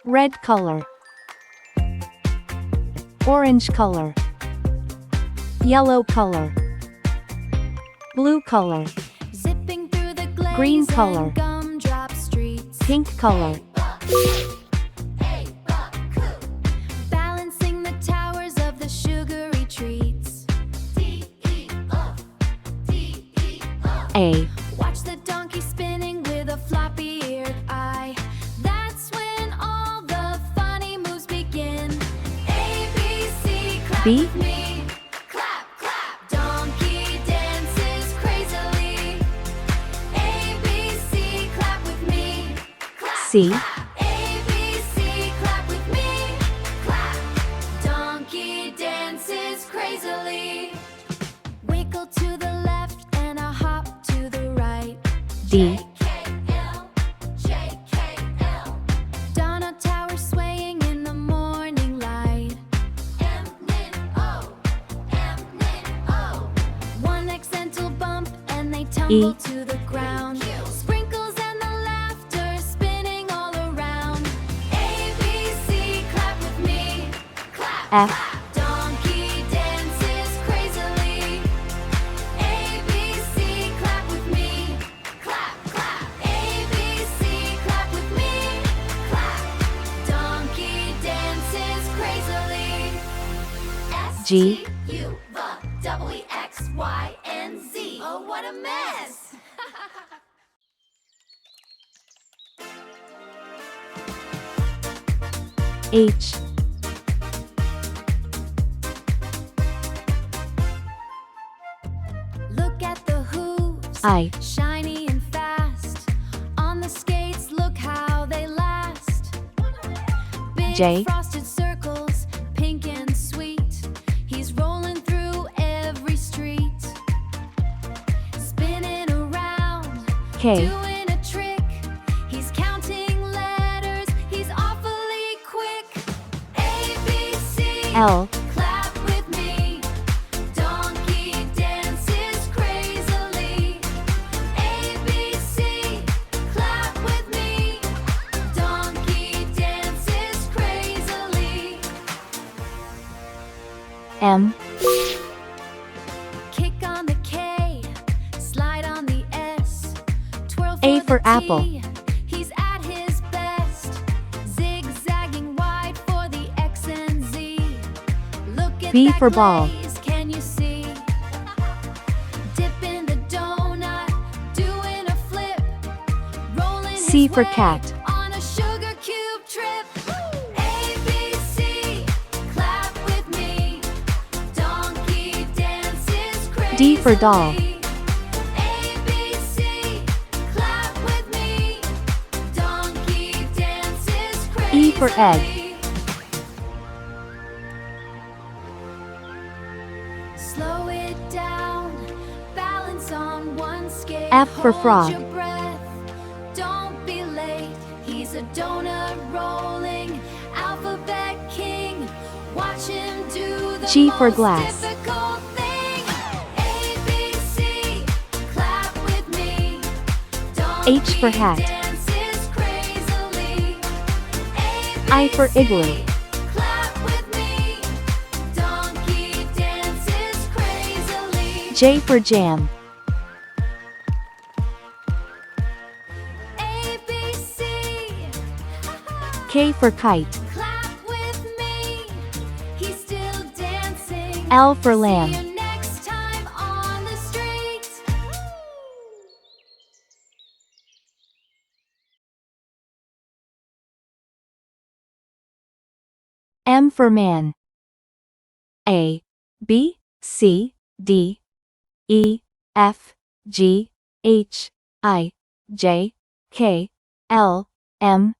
red color, orange color, yellow color, blue color, zipping through the glaze green color, and gumdrop streets, pink color, balancing the towers of the sugary treats. A, Watch the donkey spinning with a floppy-eared eye. That's when all the funny moves begin. A, B, C, clap B, with me. Clap, clap. Donkey dances crazily. A, B, C, clap with me. Clap, C, A, B, C, clap with me. Clap. Donkey dances crazily. Wiggle to the left and a hop to the right. D, J-K-L, J-K-L. Donna Tower swaying in the morning light. M-N-O, M-N-O. One accidental bump and they tumble to the ground. Sprinkles and the laughter spinning all around. A, B, C, clap with me. Clap, F, clap. Donkey dances crazily. A, B, C, clap with me. Clap, clap. A, B, C, clap with me. Clap. Donkey dances crazily. G, S-T-U, the W-X-Y-N-Z. Oh, what a mess! H, Look at the hooves, I, shiny and fast. On the skates, look how they last. Big J, frosted circles, pink and sweet. He's rolling through every street, spinning around, K, doing a trick. He's counting letters, he's awfully quick. A, B, C, L, clap with me. Donkey dances crazily. A, B, C, clap with me. Donkey dances crazily. M, Kick on the K, slide on the S, twirl A for the apple. T. He's at his best, zigzagging wide for the X and Z. Look at B that for ball. glaze, can you see? Dip in the donut, doing a flip, rolling C his for way cat. on a sugar cube trip. A, B, C, clap with me. Donkey dances crazily. D for doll. A, B, C, clap with me. Donkey dances crazily. E for egg. Slow it down, balance on one skate. F for Hold frog. your breath, don't be late. He's a donut rolling, alphabet king. Watch him do the G for most glass. difficult thing. A, B, C, clap with me. H for hat. Donkey dances crazily. A, B, I for igloo. C, clap with me. Donkey dances crazily. J for jam. A, B, C. K for kite. Clap with me. He's still dancing. L for lamb. See you next time on the street. M for man. A, B, C, D, E, F, G, H, I, J, K, L, M,